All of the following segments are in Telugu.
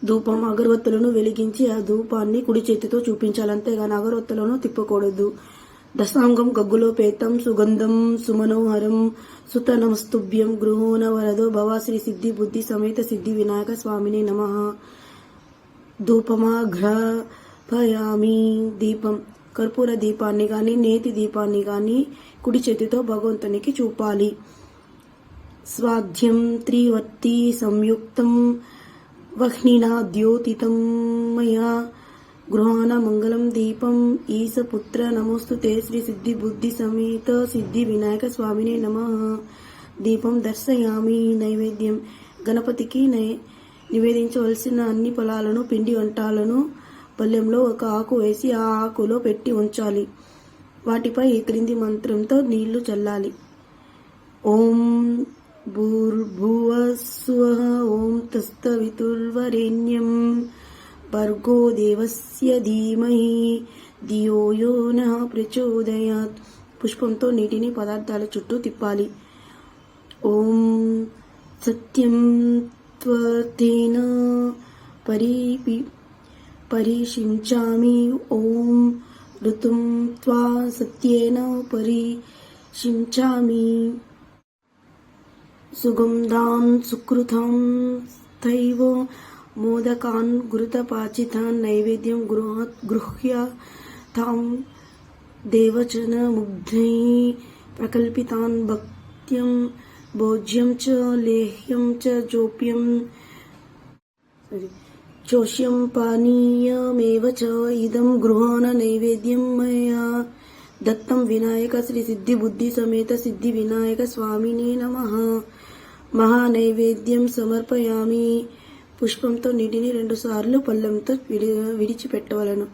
ధూపం అగరవత్తులను వెలిగించి ఆ ధూపాన్ని కుడి చేతితో చూపించాలి, అంతేగాని అగరవత్తులను తిప్పకూడదు. దశాంగం గగ్గులోపేతం సుగంధం సుమనోహరం సుత నమస్తుభ్యం గృహోన వరదో భవ శ్రీ సిద్ధి బుద్ధి సమేత సిద్ధి వినాయక స్వామిని నమః. ధూపమాఘ్రాపయామి. దీపం కర్పూర దీపాన్ని గాని నేతి దీపాన్ని గాని కుడి చేతితో భగవంతునికి చూపాలి. స్వాధ్యం త్రివర్తి సంయుక్తం వహ్నినా ద్యోతితం మయా గృహాన మంగళం దీపం ఈశపుత్ర నమోస్తుతే శ్రీ సిద్ధి బుద్ధి సమేత సిద్ధి వినాయక స్వామినే నమః. దీపం దర్శయామి. నైవేద్యం గణపతికి నివేదించవలసిన అన్ని ఫలాలను పిండి వంటలను పళ్ళెంలో ఒక ఆకు వేసి ఆ ఆకులో పెట్టి ఉంచాలి. వాటిపై ఈ క్రింది మంత్రంతో నీళ్లు చల్లాలి. ఓం భూర్భువస్సువః ఓం తత్సవితుర్వరేణ్యం భర్గో దేవస్య ధీమహి ధియో యో నః ప్రచోదయాత్. పుష్పంతో నీటిని పదార్థాల చుట్టూ తిప్పాలి. ఓం సత్యం త్వతేన పరిషించామి. ఓం ఋతుం త్వా సత్యేన పరిషించామి. సుగంధాన్ సుకృతం స్థైవ మోదకాన్ ఘృతపాచితాన్ నైవేద్యం గృహ్యతాం దేవచన ముగ్ధై ప్రకల్పితాన్ భక్త్యం భోజ్యం చ లేహ్యం చ చోష్యం పానీయమేవ చ ఇదం గృహాన నైవేద్యం మయా దత్తం వినాయక శ్రీ సిద్ధి బుద్ధి సమేత సిద్ధి వినాయక స్వామినే నమః. మహానైవేద్యం సమర్పయామి. పుష్పంతో నీటిని 2 సార్లు పళ్ళెంతో విడిచిపెట్టవలను.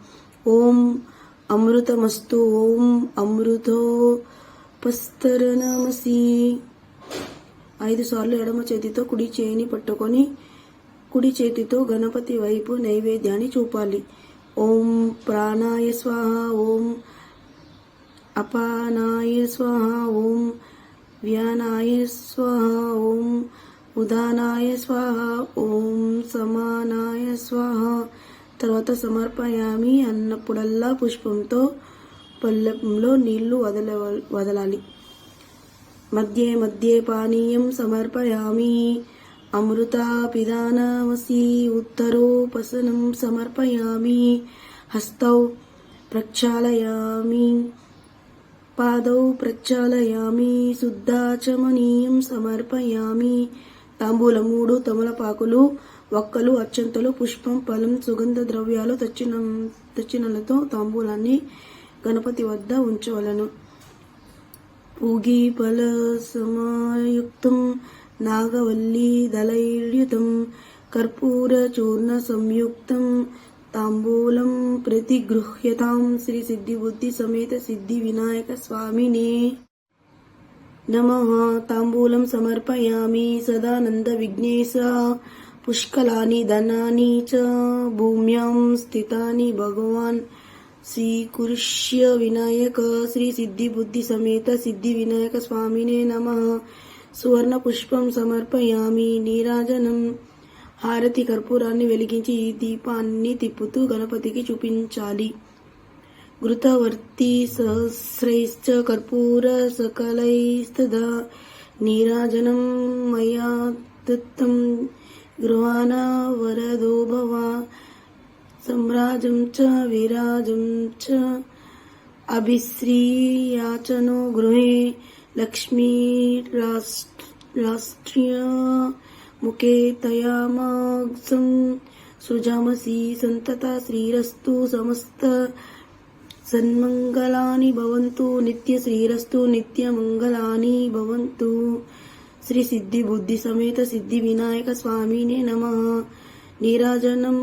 ఓం అమృతమస్తు. ఓం అమృతోపస్తరణమసి. 5 సార్లు ఎడమ చేతితో కుడి చేయిని పట్టుకొని కుడి చేతితో గణపతి వైపు నైవేద్యాన్ని చూపాలి. ఓం ప్రాణాయ స్వాహ. ఓం అపానాయ స్వాహ. ఓం వ్యానాయ స్వాహ. ఓం ఉదానాయ స్వాహ. ఓం సమానాయ స్వాహ. తర్వాత సమర్పయామి అన్నప్పుడల్లా పుష్పంతో పళ్ళెంలో నీళ్లు వదలాలి. మధ్యే మధ్యే పానీయం సమర్పయామి. అమృతాపిదానమసి. ఉత్తరోపసనం సమర్పయామి. హస్తౌ ప్రక్షాళయామి. పాదౌ ప్రక్షాళయామి. శుద్ధాచమనీయం సమర్పయామి. తాంబూలం 3 తమలపాకులు వక్కలు అక్షంతలు పుష్పం ఫలం సుగంధ ద్రవ్యాలు దక్షిణలతో తాంబూలాన్ని గణపతి వద్ద ఉంచవలను. పూగి ఫల సమాయుక్తం నాగవల్లి దళైర్యుతం కర్పూర చూర్ణ సంయుక్తం తాంబూలం ప్రతిగృహ్యతాం శ్రీ సిద్ధి బుద్ధి సమేత సిద్ధి వినాయక స్వామినే నమః. తాంబూలం సమర్పయామి. సదానంద విఘ్నేశ పుష్కలాని ధనాని చ భూమ్యాం స్థితాని భగవాన్ స్వీకృష్య వినాయక శ్రీ సిద్ధి బుద్ధి సమేత సిద్ధి వినాయక స్వామినే నమః. సువర్ణ పుష్పం సమర్పయామి. నీరాజనం హారతి కర్పూరాన్ని వెలిగించి ఈ దీపాన్ని తిప్పుతూ గణపతికి చూపించాలి. ఘృతవర్తి సహస్రైశ్చ కర్పూర సకలైస్తదా నీరాజనం మయా దత్తం గృహాన వరదో భవ సమ్రాజం చ విరాజం చ అభిశ్రీయాచనో గృహే లక్ష్మీరాష్ట్ర్య ముఖే తయామాగ్సం సుజామసి సంతత శ్రీరస్తు సమస్త సన్మంగళాని భవంతు నిత్య శ్రీరస్తు నిత్య మంగళాని భవంతు. శ్రీ సిద్ధి బుద్ధి సమేత సిద్ధి వినాయక స్వామినే నమః. నీరాజనం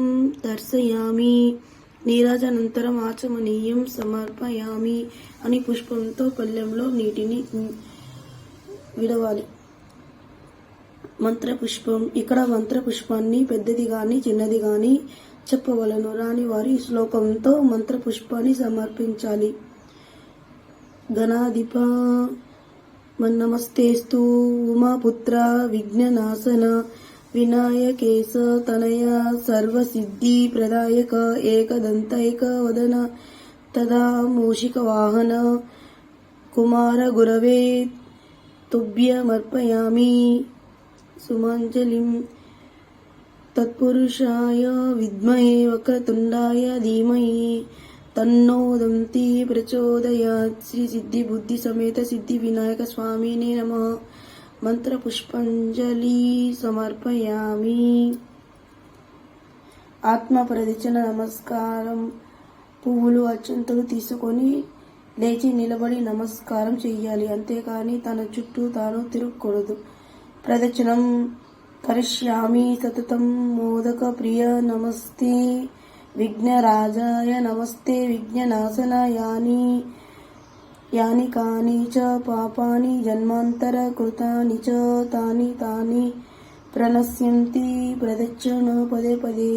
దర్శయామి. నీరాజనంతరం ఆచమనీయం సమర్పయామి అని పుష్పంతో పళ్ళెంలో నీటిని విడవాలి. మంత్రపుష్పం. ఇక్కడ మంత్రపుష్పాన్ని పెద్దది గాని చిన్నది గాని చెప్పవలను. రాని వారి శ్లోకంతో మంత్రపుష్పాన్ని సమర్పించాలి. గణాధిప నమస్తేస్తు ఉమాపుత్ర విఘ్ననాశన వినాయకేశ తనయ సర్వసిద్ధి ప్రదాయక ఏకదంతైక వదన తదా మూషిక వాహన కుమార గురవే తుభ్యమర్పయామి సుమాంజలిం. తత్పురుషాయ విద్మహే వక్రతుండాయ ధీమహి తన్నో దంతి ప్రచోదయాత్. శ్రీ సిద్ధి బుద్ధి సమేత సిద్ధి వినాయక స్వామినే నమః. మంత్ర పుష్పాంజలి సమర్పయామి. ఆత్మ ప్రదక్షిణ నమస్కారం. పువ్వులు అక్షంతలు తీసుకొని లేచి నిలబడి నమస్కారం చెయ్యాలి, అంతేకాని తన చుట్టూ తాను తిరగకూడదు. ప్రదక్షిణం కరిష్యామి సతతం. మోదక ప్రియ నమస్తే విఘ్నరాజాయ నమస్తే విఘ్ననాశన. యాని కాని చ పాపాని జన్మాంతర కృతాని చ తాని ప్రణశ్యంతి ప్రదక్షిణ పదే పదే.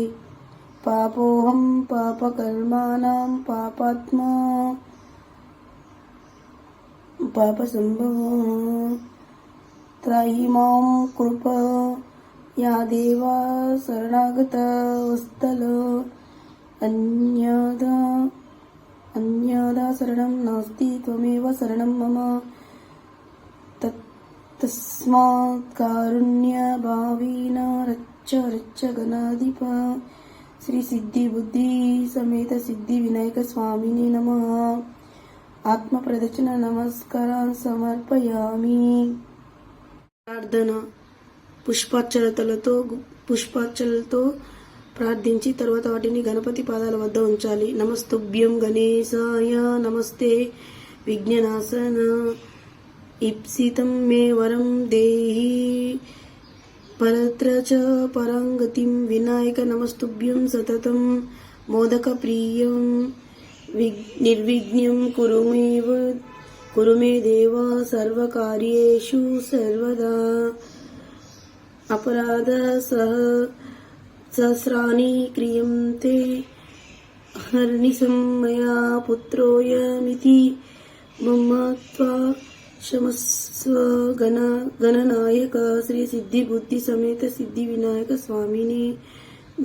పాపోహం పాపకర్మాణం పాపాత్మా పాపసంభవ. త్రాహి మాం కృప యా దేవా శరణాగత వత్సల. అన్యదా శరణం నాస్తి త్వమేవ శరణం మమ. తస్మాత్ కారుణ్య భావేన రచ్చ గణాధిప. శ్రీ సిద్ధి బుద్ధి సమేత సిద్ధి వినాయక స్వామిని నమః. ఆత్మ ప్రదక్షిణ నమస్కారం సమర్పయామి. ప్రార్థన. పుష్పార్చనలతో ప్రార్థించి తర్వాత వాటిని గణపతి పాదాల వద్ద ఉంచాలి. నమస్తుభ్యం గణేశాయ నమస్తే విఘ్ననాశన. ఇప్సితం మే వరం దేహి పరత్ర చ పరంగతిం. వినాయక నమస్తుభ్యం సతతం. మోదక ప్రియం నిర్విఘ్నం కురు మే దేవ సర్వకార్యేషు సర్వదా. అపరాధ సహస్రాణి క్రియంతే హర్నిశం మయా పుత్రోయమితి మమత్వా క్షమస్వ గణనాయక. శ్రీ సిద్ధి బుద్ధి సమేత సిద్ధి వినాయక స్వామిని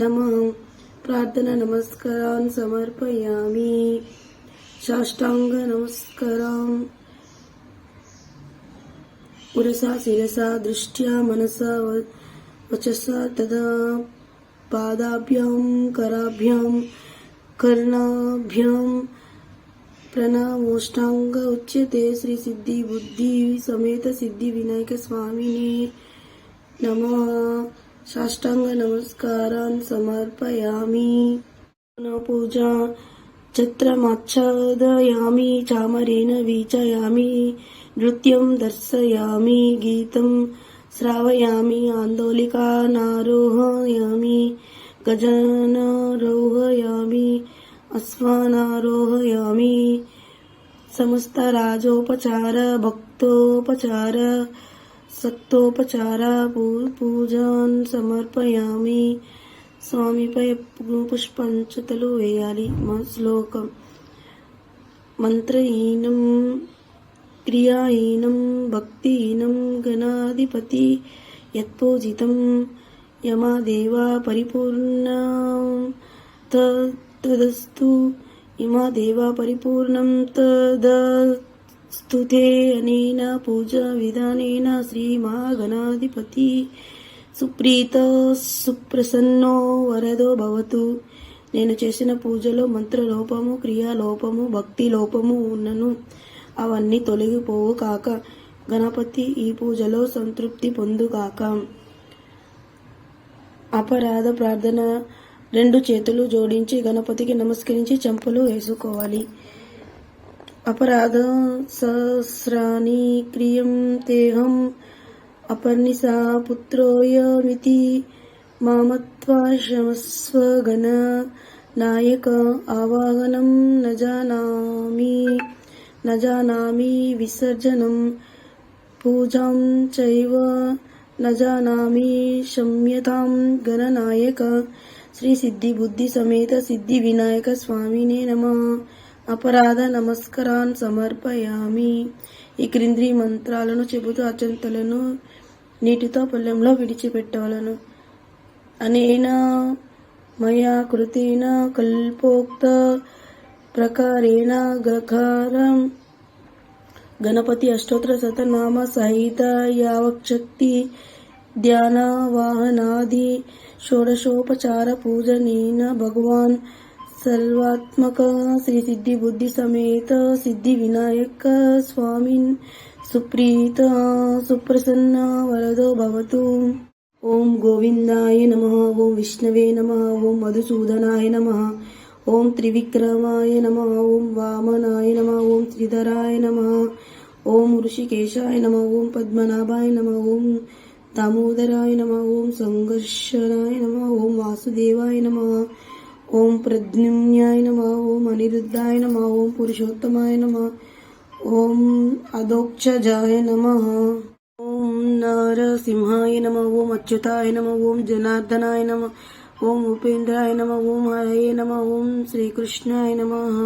నమః. ప్రార్థన నమస్కారాన్ సమర్పయామి. సాష్టాంగ నమస్కారం. ఉరసా శిరసా దృష్ట్యా మనసా వచసా తదా పాదాభ్యాం కరాభ్యాం కర్ణాభ్యాం ప్రణామోష్టాంగ ఉచ్యతే. శ్రీ సిద్ధి బుద్ధి సమేత సిద్ధి వినాయక స్వామిని నమః. సాష్టాంగ నమస్కారాన్ సమర్పయామి. పూజ. ఛత్రమాచ్ఛాదయామి చామరేణ వీచయామి. నృత్యం దర్శయామి. గీతం శ్రావయామి. ఆందోళికానారోహయామి. గజానారోహయామి. అశ్వానారోహయామి. సమస్త రాజోపచార భక్తోపచార సక్తోపచార పూజాన్ సమర్పయామి. స్వామిపై పుష్పాంజతులు వేయాలి. శ్లోకం. మంత్రహీనం క్రియాహీనం భక్తిహీనం గణాధిపతి యత్పూజితం యమాదేవా పరిపూర్ణం తదస్తు. యమాదేవా పరిపూర్ణం తదస్తు తే. అనేన పూజా విధానేన శ్రీ మహాగణాధిపతి సుప్రీత సుప్రసన్నో వరదో భవతు. నేను చేసిన పూజలో మంత్రలోపము క్రియాలోపము భక్తి లోపము ఉన్నను అవన్నీ తొలగిపోవు కాక. గణపతి ఈ పూజలో సంతృప్తి పొందు కాక. అపరాధ ప్రార్థన. 2 చేతులు జోడించి గణపతికి నమస్కరించి చెంపలు వేసుకోవాలి. అపరాధ సహస్రాని క్రియంతేహం అపర్నిసా పుత్రోయమితి మామత్వా క్షమస్వ గణనాయక. ఆవాహనం న జానామి విసర్జనం పూజాం చైవ న జానామి క్షమ్యతాం గణనాయక. శ్రీ సిద్ధి బుద్ధి సమేత సిద్ధి వినాయక స్వామినే నమః. అపరాధ నమస్కారాన్ సమర్పయామి. ఈ క్రింది మంత్రాలను చెబుతూ అక్షంతలను నీటితో పళ్ళెంలో విడిచిపెట్టవలను. అనేన మయా కృతేన కల్పోక్త ప్రకారేణ గ్రహారం గణపతి అష్టోత్తర శతనామ సహిత యావచ్చక్తి ధ్యాన వాహనాది షోడశోపచార పూజనేన భగవాన్ సర్వాత్మక శ్రీ సిద్ధి బుద్ధి సమేత సిద్ధి వినాయక స్వామిన్ సుప్రీత సుప్రసన్న వరదో భవతు. ఓం గోవిందాయ నమః. ఓం విష్ణవే నమః. ఓం మధుసూదనాయ నమః. ఓం త్రివిక్రమాయ నమః. ఓం వామనాయ నమః. ఓం శ్రీధరాయ నమః. ఓం ఋషికేశాయ నమః. ఓం పద్మనాభాయ నమః. ఓం దామోదరాయ నమః. ఓం సంఘర్షణాయ నమః. ఓం వాసుదేవాయ నమః. ఓం ప్రద్యుమ్నాయ నమః. ఓం అనిరుద్ధాయ నమః. ఓం పురుషోత్తమాయ నమః. ఓం అధోక్షజాయ నమః. ఓం నరసింహాయ నమః. ఓం అచ్యుతాయ నమః. ఓం జనార్దనాయ నమః. ఓం ఉపేంద్రాయ నమః. ఓం హరయే నమః. ఓం శ్రీకృష్ణాయ నమః.